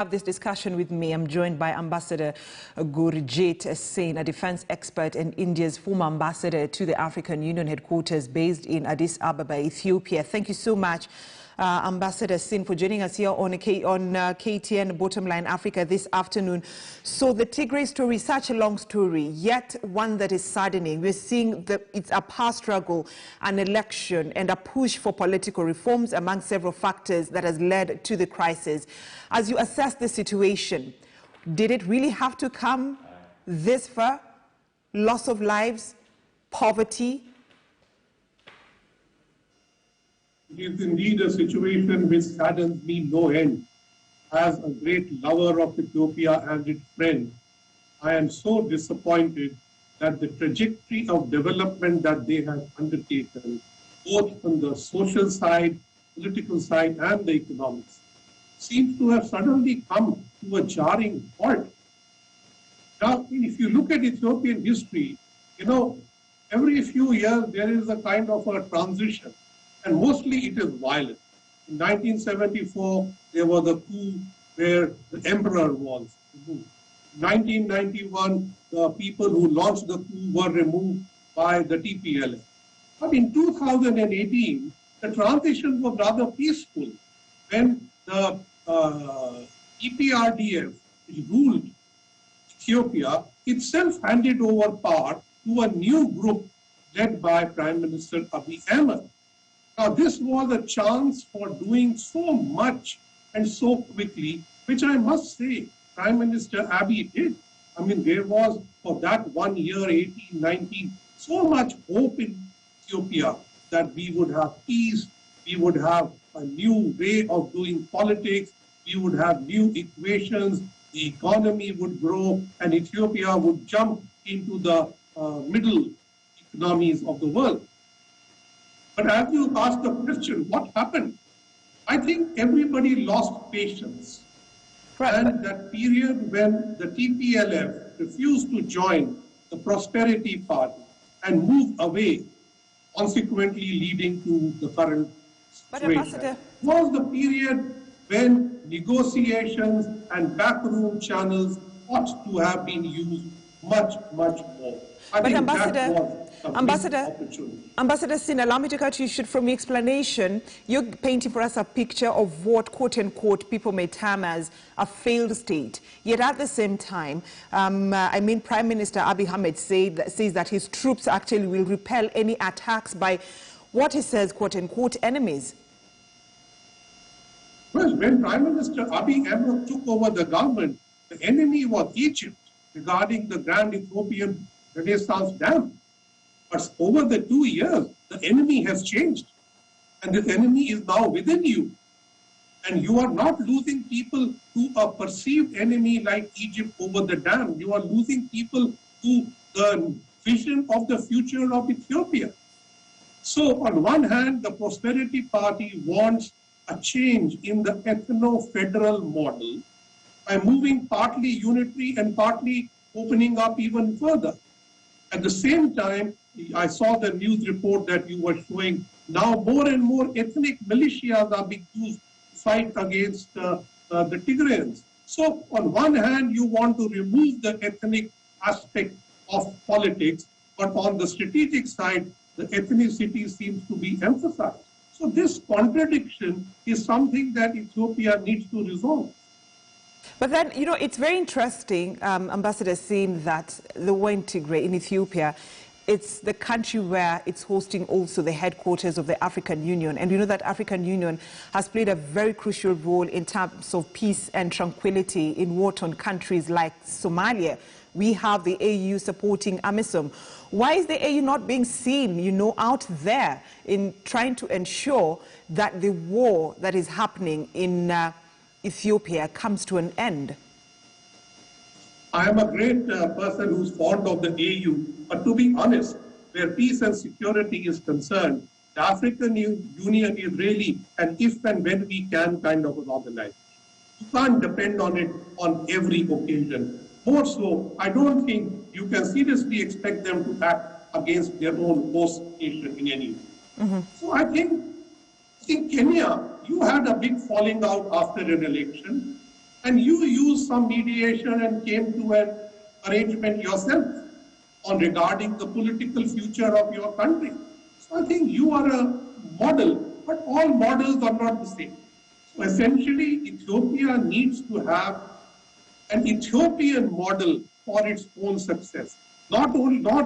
Have this discussion with me. I'm joined by Ambassador Gurjit Singh, a defense expert and India's former ambassador to the African Union headquarters based in Addis Ababa, Ethiopia. Thank you so much, Ambassador Singh, for joining us here on KTN Bottomline Africa this afternoon. So the Tigray story is such a long story, yet one that is saddening. We're seeing that it's a power struggle, an election, and a push for political reforms among several factors that has led to the crisis. As you assess the situation, did it really have to come this far? Loss of lives, poverty? It is indeed a situation which saddens me no end. As a great lover of Ethiopia and its friend, I am so disappointed that the trajectory of development that they have undertaken, both on the social side, political side, and the economics, seems to have suddenly come to a jarring halt. Now, if you look at Ethiopian history, every few years there is a kind of a transition, and mostly it is violent. In 1974, there was a coup where the emperor was removed. In 1991, the people who launched the coup were removed by the TPLF. But in 2018, the transition was rather peaceful when the EPRDF, which ruled Ethiopia, itself handed over power to a new group led by Prime Minister Abiy Ahmed. Now, this was a chance for doing so much and so quickly, which I must say, Prime Minister Abiy did. I mean, there was, for that 1 year, 18, 19, so much hope in Ethiopia that we would have peace, we would have a new way of doing politics, we would have new equations, the economy would grow, and Ethiopia would jump into the middle economies of the world. But as you asked the question, what happened? I think everybody lost patience. Right. And that period when the TPLF refused to join the Prosperity Party and move away, consequently leading to the current situation, was the period when negotiations and backroom channels ought to have been used much, much more. I think Ambassador Singh, allow me to cut you short from your explanation. You're painting for us a picture of what, quote unquote, people may term as a failed state. Yet at the same time, Prime Minister Abiy Ahmed says that his troops actually will repel any attacks by what he says, quote unquote, enemies. Well, when Prime Minister Abiy Ahmed took over the government, the enemy was Egypt regarding the Grand Ethiopian Renaissance Dam. But over the 2 years, the enemy has changed. And the enemy is now within you. And you are not losing people to a perceived enemy like Egypt over the dam. You are losing people to the vision of the future of Ethiopia. So on one hand, the Prosperity Party wants a change in the ethno-federal model by moving partly unitary and partly opening up even further. At the same time, I saw the news report that you were showing. Now more and more ethnic militias are being used to fight against the Tigrayans. So on one hand, you want to remove the ethnic aspect of politics, but on the strategic side, the ethnicity seems to be emphasized. So this contradiction is something that Ethiopia needs to resolve. But then, it's very interesting, Ambassador, seeing that the war in Tigray in Ethiopia, it's the country where it's hosting also the headquarters of the African Union. And we know that African Union has played a very crucial role in terms of peace and tranquility in war-torn countries like Somalia. We have the AU supporting AMISOM. Why is the AU not being seen, out there in trying to ensure that the war that is happening in Ethiopia comes to an end? I am a great person who's fond of the AU, but to be honest, where peace and security is concerned, the African Union is really an if and when we can kind of an organization. You can't depend on it on every occasion. More so, I don't think you can seriously expect them to act against their own host nation in any way. So I think in Kenya, you had a big falling out after an election. And you used some mediation and came to an arrangement yourself on regarding the political future of your country. So I think you are a model, but all models are not the same. So essentially, Ethiopia needs to have an Ethiopian model for its own success. Not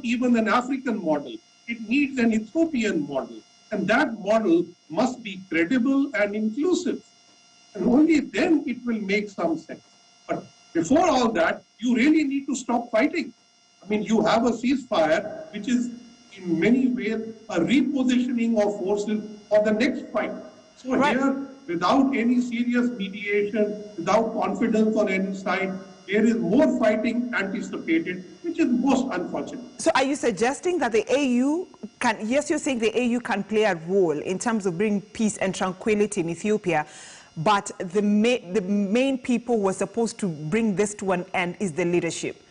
even an African model. It needs an Ethiopian model. And that model must be credible and inclusive. And only then it will make some sense. But before all that, you really need to stop fighting. I mean, you have a ceasefire, which is in many ways a repositioning of forces for the next fight. So here, without any serious mediation, without confidence on any side, there is more fighting anticipated, which is most unfortunate. So are you suggesting that the AU can, yes, you're saying the AU can play a role in terms of bringing peace and tranquility in Ethiopia, but the main people who are supposed to bring this to an end is the leadership,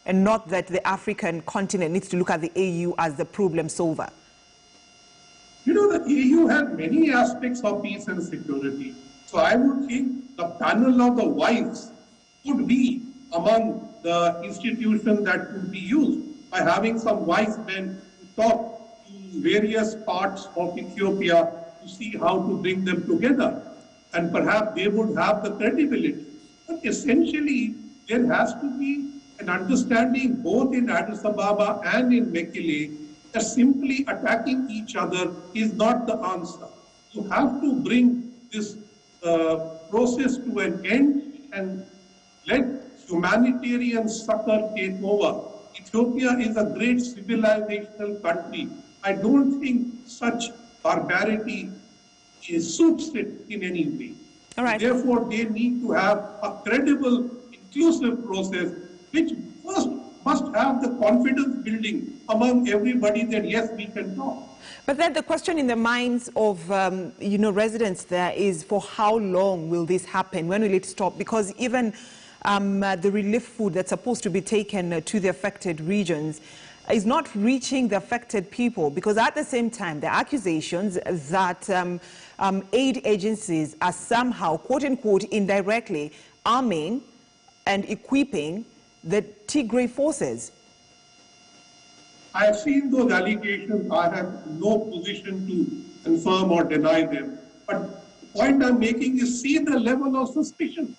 and not that the African continent needs to look at the AU as the problem solver? You know, the AU has many aspects of peace and security. So I would think the panel of the wise could be among the institutions that could be used by having some wise men to talk to various parts of Ethiopia to see how to bring them together. And perhaps they would have the credibility. But essentially, there has to be an understanding both in Addis Ababa and in Mekele that simply attacking each other is not the answer. You have to bring this process to an end and let humanitarian succor take over. Ethiopia is a great civilizational country. I don't think such barbarity suits it in any way. All right. Therefore, they need to have a credible, inclusive process, which first must have the confidence building among everybody that yes, we can talk. But then the question in the minds of residents there is, for how long will this happen? When will it stop? Because even the relief food that's supposed to be taken to the affected regions is not reaching the affected people, because at the same time, the accusations that aid agencies are somehow, quote-unquote, indirectly arming and equipping the Tigray forces. I have seen those allegations. I have no position to confirm or deny them. But the point I'm making is see the level of suspicion.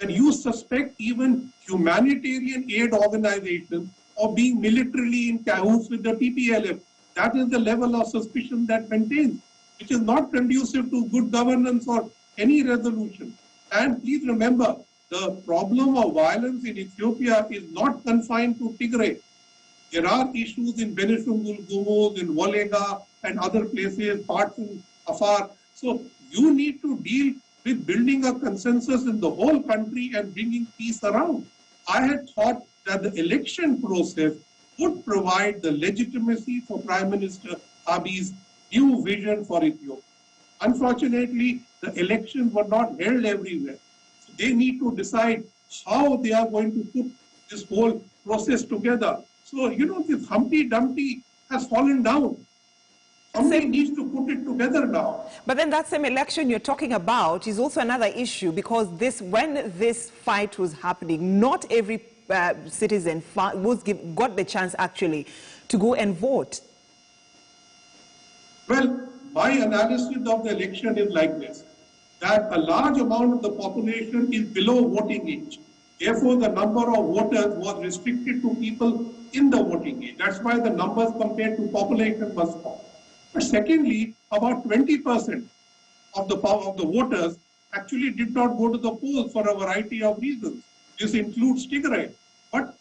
And you suspect even humanitarian aid organizations of being militarily in cahoots with the TPLF. That is the level of suspicion that maintains, which is not conducive to good governance or any resolution. And please remember, the problem of violence in Ethiopia is not confined to Tigray. There are issues in Benishangul Gumuz, in Wolega, and other places, parts in Afar. So you need to deal with building a consensus in the whole country and bringing peace around. I had thought that the election process would provide the legitimacy for Prime Minister Abiy's new vision for Ethiopia. Unfortunately, the elections were not held everywhere. So they need to decide how they are going to put this whole process together. So, you know, this Humpty Dumpty has fallen down. Somebody needs to put it together now. But then that same election you're talking about is also another issue, because when this fight was happening, not every citizen got the chance actually to go and vote. Well, my analysis of the election is like this, that a large amount of the population is below voting age. Therefore, the number of voters was restricted to people in the voting age. That's why the numbers compared to population was small. But secondly, about 20% of the voters actually did not go to the polls for a variety of reasons. This includes Tigray. But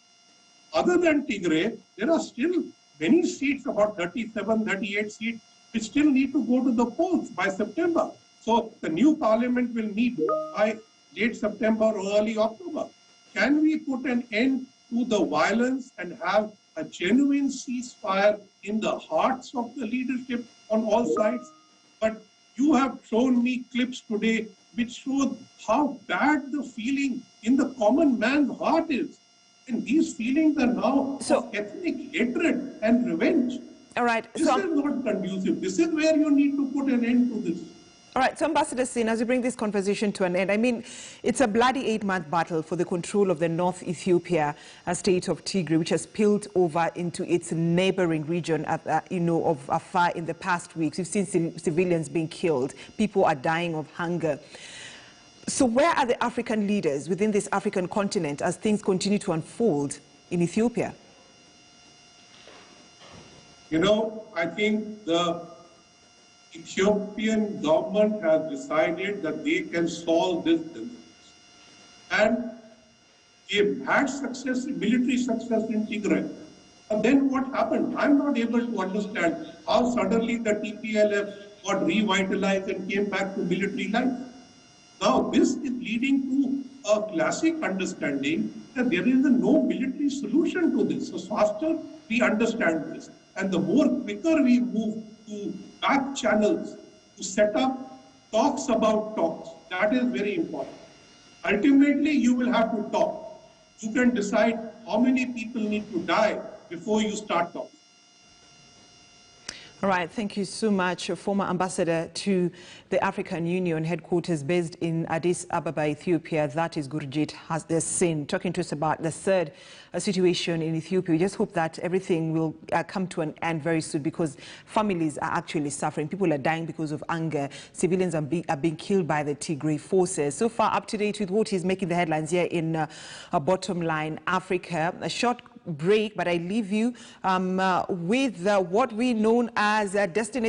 other than Tigray, there are still many seats, about 37, 38 seats, which still need to go to the polls by September. So the new parliament will meet by late September or early October. Can we put an end to the violence and have a genuine ceasefire in the hearts of the leadership on all sides? But you have shown me clips today which show how bad the feeling in the common man's heart is. And these feelings are now of ethnic hatred and revenge. All right. This is not conducive. This is where you need to put an end to this. All right, so Ambassador Sin, as we bring this conversation to an end, I mean, it's a bloody 8-month battle for the control of the North Ethiopia state of Tigray, which has spilled over into its neighboring region, of Afar in the past weeks. We've seen civilians being killed. People are dying of hunger. So where are the African leaders within this African continent as things continue to unfold in Ethiopia? You know, I think the Ethiopian government has decided that they can solve this themselves. And they've had success, military success in Tigray. And then what happened? I'm not able to understand how suddenly the TPLF got revitalized and came back to military life. Now, this is leading to a classic understanding that there is no military solution to this. So faster we understand this, and the more quicker we move to back channels to set up talks about talks, that is very important. Ultimately, you will have to talk. You can decide how many people need to die before you start talking. All right, thank you so much, former ambassador to the African Union headquarters based in Addis Ababa, Ethiopia. That is Gurjit Sin, talking to us about the third situation in Ethiopia. We just hope that everything will come to an end very soon, because families are actually suffering. People are dying because of anger. Civilians are being killed by the Tigray forces. So far, up to date with what is making the headlines here in Bottomline Africa. A short break, but I leave you with what we know as a destination